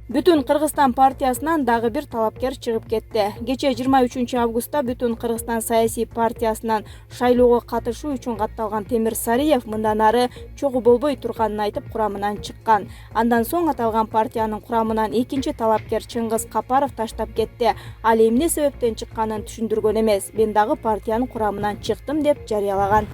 Бүтүн Кыргызстан партиясынан дагы бир талапкер чыгып кетти. Кече 23 августта Бүтүн Кыргызстан саясий партиясынан шайлоого катышуу үчүн катталган Темир Сариев мындан ары чогуу болбой турганын айтып курамынан чыккан. Андан соң аталган партиянын курамынан экинчи талапкер Чыңгыз Капаров таштап кетти. Ал эмне себептен чыкканын түшүндүргөн эмес. Мен дагы партиянын курамынан чыктым деп жарыялаган.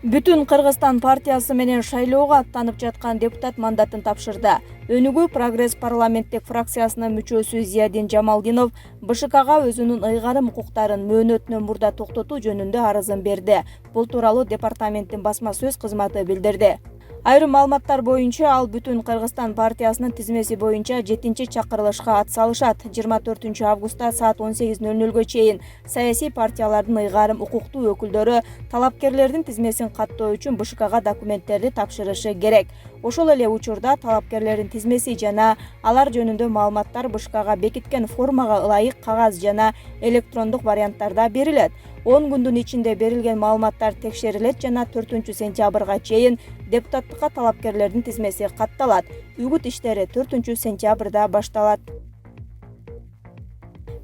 Бүтүн Кыргызстан партиясы менен шайлоого аттанып жаткан депутат мандатын тапшырды. Өнүгүү Прогресс парламенттик фракциясынын мүчөсү Зиядин Жамалдинов БШКга өзүнүн ыйгарым укуктарын мөөнөтүнөн мурда токтотуу жөнүндө арызын берди. Бул тууралуу департаменттин басма сөз кызматы билдирди. Айрым маалыматтар боюнча ал Бүтүн Кыргызстан партиясынын тизмеси боюнча 7-чакырылышка ат салышат. 24 августта саат 18:00 чейин саясий партиялардын ыйгарым укуктуу өкүлдөрү талапкерлердин тизмесин каттоо үчүн БШКга документтерди тапшырышы керек. Ошол эле учурда талапкерлердин тизмеси жана алар жөнүндө маалыматтар БШКга бекиткен формага ылайык кагаз жана электрондук варианттарда берилет. 10 күндүн ичинде берилген маалыматтар текшерилет жана 4-сентябрга чейин депутаттыкка талапкерлердин тизмеси катталат. Үгүт иштери 4-сентябрда башталат.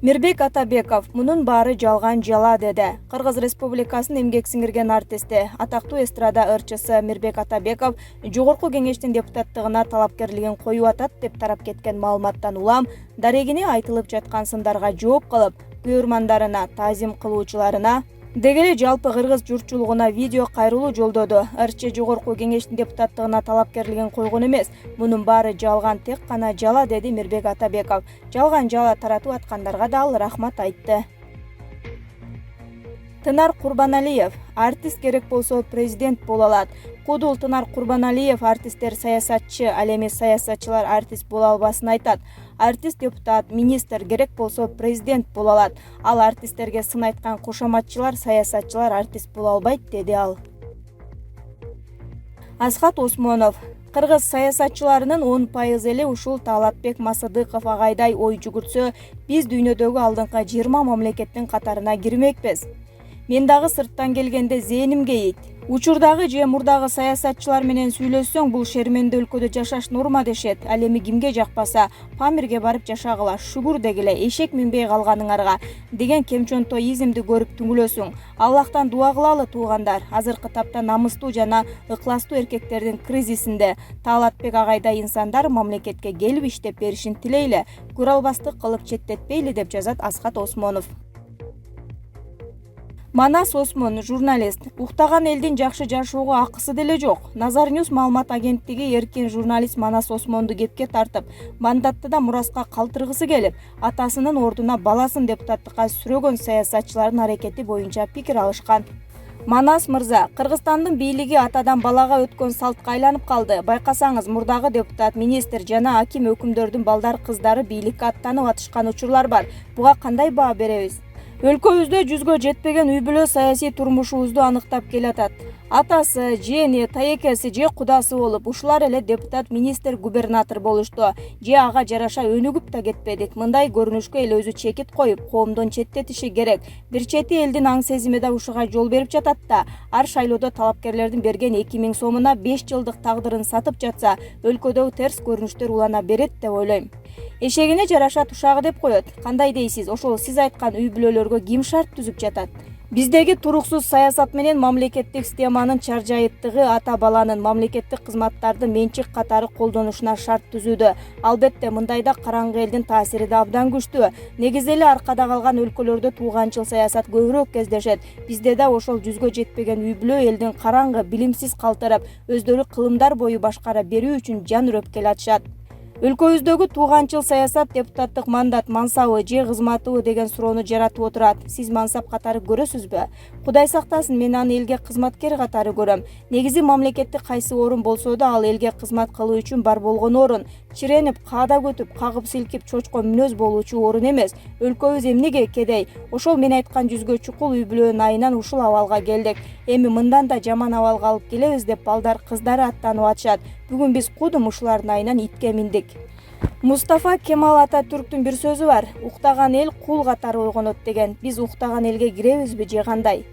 Мирбек Атабеков мунун баары жалган жала деди. Кыргыз Республикасынын эмгек сиңирген артисти, атактуу эстрада ырчысы Мирбек Атабеков жогорку кеңештин депутаттыгына талапкерлигин коюп атат деп тарап кеткен маалыматтан улам дарегине айтылып жаткан сындарга жооп кылып, күйөрмандарына, таазим кылуучуларына деги эле жалпы кыргыз журтчулугуна видео кайрылуу жолдоду. Ырчы жогорку кеңештин депутаттыгына талапкерлигин койгон эмес. Мунун баары жалган, тек гана жала деди Мирбек Атабеков. Жалган жала таратып аткандарга да ал рахмат айтты. Тынар Курбаналиев: артист керек болсо президент боло алат. Кудул Тынар Курбаналиев артисттер саясатчы, ал эми саясатчылар артист боло албасын айтат. Артист депутат, министр керек болсо президент боло алат. Ал артисттерге сын айткан кошоматчылар, саясатчылар артист боло албайт, деди ал. Асхат Осмонов: кыргыз саясатчыларынын 10% эле ушул Таалатбек Масыдыков агайдай ой жүгүртсө, биз дүйнөдөгү алдыңкы 20 мамлекеттин катарына кирмекпиз. Мен дагы сырттан келгенде зээнимге кейийт. Учурдагы же мурдагы саясатчылар менен сүйлөшсөң, бул шерменде өлкөдө жашаш норма дешет. Ал эми кимге жакпаса, Памирге барып жашагыла, шүгүр дегиле, эшек минбей калганыңарга деген кемчонтоизмди көрүп түңүлөсүң. Аллахтан дуа кылалы туугандар. Азыркы тапта намыстуу жана ыкластуу эркектердин кризисинде Таалатбек агайдай инсандар мамлекетке келип иштеп беришин тилейли. Көрө албастык кылып четтетпейли, деп жазат Асхат Осмонов. Манас Осмон, журналист: уктаган элдин жакшы жашоого акысы деле жок. Назар Ньюс маалымат агенттиги эркин журналист Манас Осмонду кепке тартып, мандатты да мураска калтыргысы келип, атасынын ордуна баласын депутаттыкка сүрөгөн саясатчылардын аракети боюнча пикир алышкан. Манас мырза: Кыргызстандын бийлиги атадан балага өткөн салтка айланып калды. Байкасаңыз, мурдагы депутат, министр жана аким өкүмдөрдүн балдар кыздары бийликке аттанып атышкан учурлар бар. Буга кандай баа беребиз? Өлкөбүздө 100гө жетпеген үй бүлө саясий турмушубузду аныктап келатат. Атасы, жээни, таекеси же кудасы болуп, ушулар эле депутат, министр, губернатор болушту. Же ага жараша өнүгүп да кетпедик. Мындай көрүнүшкө эл өзү чекит коюп, коомдон четтетиши керек. Бир чети элдин аң сезими да ушуга жол берип жатат да. Ар шайлоодо талапкерлердин берген 2000 сомуна 5 жылдык тагдырын сатып жатса, өлкөдөгү терс көрүнүштөр улана берет деп ойлойм. Эшегине жараша тушагы деп коет. Кандай дейсиз? Ошол сиз айткан үй бүлөлөргө ким шарт түзүп жатат? Биздеги туруксуз саясат менен мамлекеттик системанын чаржайыттыгы ата баланын мамлекеттик кызматтарды менчик катары колдонушуна шарт түзүүдө. Албетте, мындайда караңгы элдин таасири да абдан күчтүү. Негизи эле аркада калган өлкөлөрдө тууганчыл саясат көбүрөөк кездешет. Бизде да ошол 100гө жетпеген үй бүлө элдин караңгы, билимсиз калтырып, өздөрү кылымдар бою башкара берүү үчүн жан үрөп келатышат. Өлкөбүздөгү тууганчыл саясат депутаттык мандат, мансабы же кызматыбы деген суроону жаратып отурат. Сиз мансап катары көрөсүзбү? Кудай сактасын, мен аны элге кызматкер катары көрөм. Негизи мамлекеттик кайсы орун болсо да, ал элге кызмат кылуу үчүн бар болгон орун. Чиренип, каада көтүп, кагып силкип чочко мүнөз болуучу орун эмес. Өлкөбүз эмнеге кедей? Ошол мен айткан 100гө чукул үй бүлөнүн айынан ушул абалга келдик. Эми мындан да жаман абалга алып келебиз деп балдар кыздары аттанып атышат. Бүгүн биз кудум ушулардын айынан итке миндик. Мустафа Кемал Ататүрктүн бир сөзү бар: уктаган эл кул катары ойгонот деген. Биз уктаган элге киребизби же кандай?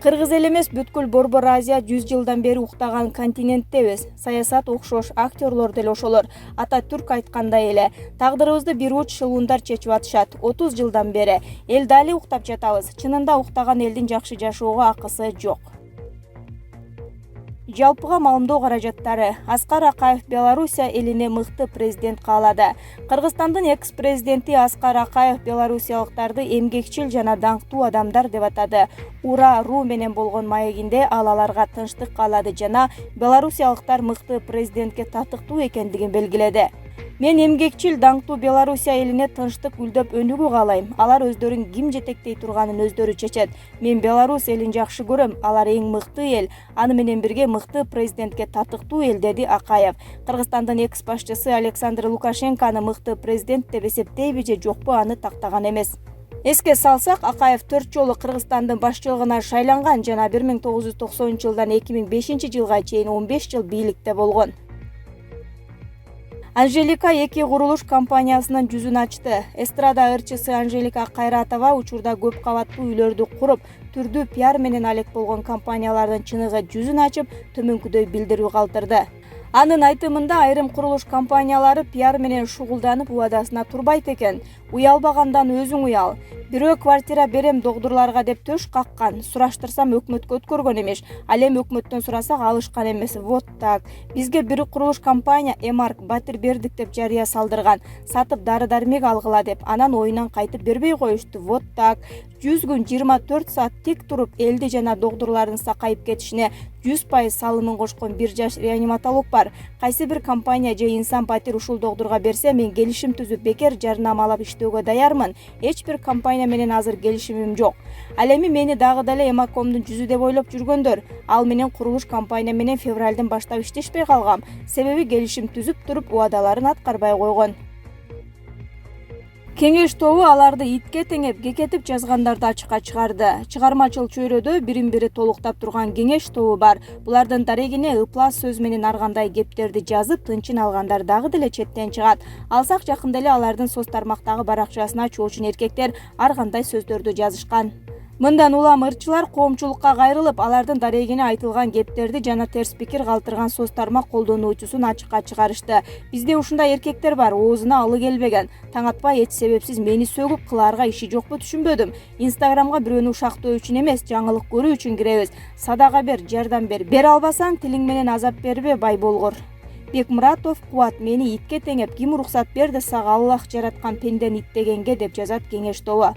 Кыргыз эл эмес, бүткүл Борбор Азия 100 жылдан бери уктаган континенттебиз. Саясат окшош, актерлор деле ошолор. Ататүрк айткандай эле, тагдырыбызды бир уч шылуундар чечип атышат. 30 жылдан бери эл дали уктап жатабыз. Чынында уктаган элдин жакшы жашоого акысы жок. Жалпыга маалымдоо каражаттары. Аскар Акаев Белоруссия элине мыкты президент каалады. Кыргызстандын экс-президенти Аскар Акаев белоруссиялыктарды эмгекчил жана даңктуу адамдар деп атады. Ура-ру менен болгон маегинде ал аларга тынчтык каалады жана белоруссиялыктар мыкты президентке татыктуу экендигин белгиледи. Мен эмгекчил даңктуу Белоруссия элине тынчтык гүлдөп өнүгүү каалайм. Алар өздөрүн ким жетектей турганын өздөрү чечет. Мен Беларусь элин жакшы көрөм. Алар эң мыкты эл. Аны менен бирге мыкты президентке татыктуу эл, деди Акаев. Кыргызстандын экс-башчысы Александр Лукашенкону мыкты президент деп эсептейби же жокпу, аны тактаган эмес. Эске салсак, Акаев 4 жолу Кыргызстандын башчылыгына шайланган жана 1990-жылдан 2005-жылга чейин 15 жыл бийликте болгон. Анжелика эки курулуш компаниясынын жүзүн ачты. Эстрада ырчысы Анжелика Кайратова учурда көп кабаттуу үйлөрдү куруп, түрдүү пиар менен алек болгон компаниялардын чыныгы жүзүн ачып, төмөнкүдөй билдирүү калтырды. Анын айтымында айрым курулуш компаниялары пиар менен шугулданып убадасына турбайт экен. Уялбагандан өзүң уял. Бирөө квартира берем догдурларга деп төш каккан. Сураштырсам өкмөткө өткөргөн эмес. Ал эми өкмөттөн сурасак алышкан эмес. Вот так. Бизге бир курулуш компания Эмарк батир бердик деп жарыя салдырган. Сатып дары-дармек алгыла деп. Анан оюнан кайтып бербей коюшту. Вот так. 100 күн 24 саат тик туруп элди жана догдурлардын сакайып кетишине 100% салымын кошкон бир жаш реаниматолог бар. Кайсы бир компания же инсан батир ушул догдурга берсе, мен келишим түзүп бекер жарнамалап иштөөгө даярмын. Эч бир компания менен азыр келишимим жок. Ал эми мени дагы деле Эмакомдун жүзү деп ойлоп жүргөндөр. Ал менен курулуш компания менен февралдын баштап иштешпей калгам. Себеби келишим түзүп туруп убадаларын аткарбай койгон. Кеңеш тобу аларды итке теңеп, кекетип жазгандарды ачыкка чыгарды. Чыгармачыл чөйрөдө бирин-бири толуктап турган кеңеш тобу бар. Булардын дарегине ыплас сөз менен аргандай кептерди жазып, тынчын алгандар дагы деле четтен чыгат. Алсак жакында эле алардын соц тармактагы баракчасына чоочун эркектер аргандай сөздөрдү жазышкан. Мындан улам ырчылар коомчулукка кайрылып, алардын дарегине айтылган кептерди жана терс пикир калтырган соц тармак колдонуучусун ачыкка чыгарышты. Бизде ушундай эркектер бар, оозуна алы келбеген. Таң атпай эч себепсиз мени сөгүп, кылаарга иши жокпу түшүнбөдүм. Инстаграмга бирөөнү ушактоо үчүн эмес, жаңылык көрүү үчүн киребиз. Садага бер, жардам бер. Бере албасаң тилиң менен азап бербе, бай болгор. Бекмуратов Кубат мени итке теңеп, ким уруксат берди сага Аллах жараткан пендени иттегенге деп жазат кеңеш тобу.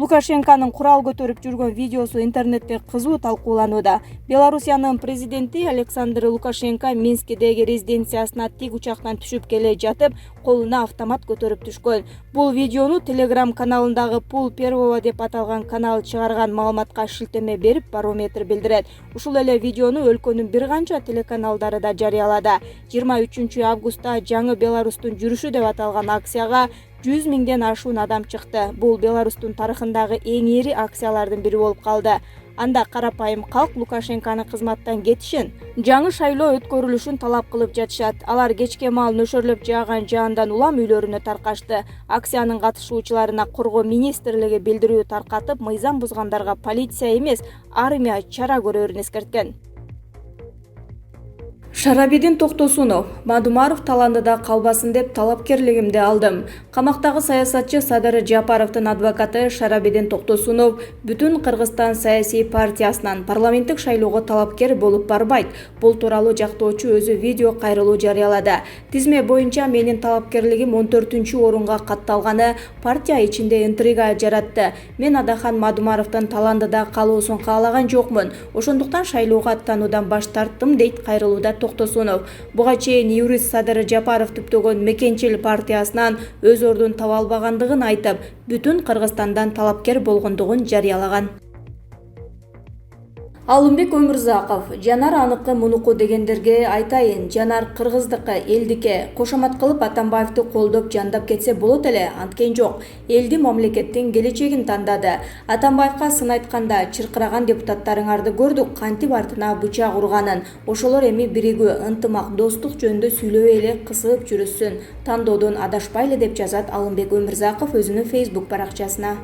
Лукашенконун курал көтөрүп жүргөн видеосу интернетте кызуу талкууланууда. Белоруссиянын президенти Александр Лукашенко Минскидеги резиденциясына тик учактан түшүп келе жатып, колуна автомат көтөрүп түшкөн. Бул видеону Telegram каналындагы Пул Первого деп аталган канал чыгарган маалыматка шилтеме берип, Барометр билдирет. Ушул эле видеону өлкөнүн бир канча телеканалдары да жарыялады. 23 августта жаңы Беларустун жүрүшү деп аталган акцияга 100 миңден ашуун адам чыкты. Бул Беларустун тарыхындагы эң ири акциялардын бири болуп калды. Анда карапайым калк Лукашенконун кызматтан кетишин, жаңы шайлоо өткөрүлүшүн талап кылып жатышат. Алар кечке маал нөшөрлөп жааган жаандан улам үйлөрүнө таркашты. Акциянын катышуучуларына коргоо министрлиги билдирүү таркатып, мыйзам бузгандарга полиция эмес, армия чара көрөрүн эскерткен. Шарабидин Токтосунов: Мадумаров таландыда калбасын деп талапкерлигимди алдым. Камактагы саясатчы Садыр Жапаровдун адвокаты Шарабидин Токтосунов бүтүн Кыргызстан саясий партиясынан парламенттик шайлоого талапкер болуп барбайт. Бул тууралуу жактоочу өзү видео кайрылуу жарыялады. Тизме боюнча менин талапкерлигим 14-орунга катталганы партия ичинде интрига жаратты. Мен Адахан Мадумаровдун таландыда калуусун каалаган жокмун. Ошондуктан шайлоого аттануудан баш тарттым, дейт кайрылууда Токтосунов. Буга чейин юрист Садыр Жапаров түптөгөн Мекенчил партиясынан өз ордун таба албагандыгын айтып, бүтүн Кыргызстандан талапкер болгондугун жарыялаган. Алымбек Өмүрзаков: Жанар аныкы мунуку дегендерге айтайын, Жанар кыргыздыкы, элдике. Кошомат кылып Атамбаевди колдоп жандап кетсе болот эле, анткен жок. Элди, мамлекеттин келечегин тандады. Атамбаевга сын айтканда чыркыраган депутаттарыңарды көрдүк, кантип артына бычак урганын. Ошолор эми биригүү, ынтымак, достук жөнүндө сүйлөбөй эле кысылып жүрүшсүн. Тандоодон адашпайлы деп жазат Алымбек Өмүрзаков өзүнүн Facebook баракчасына.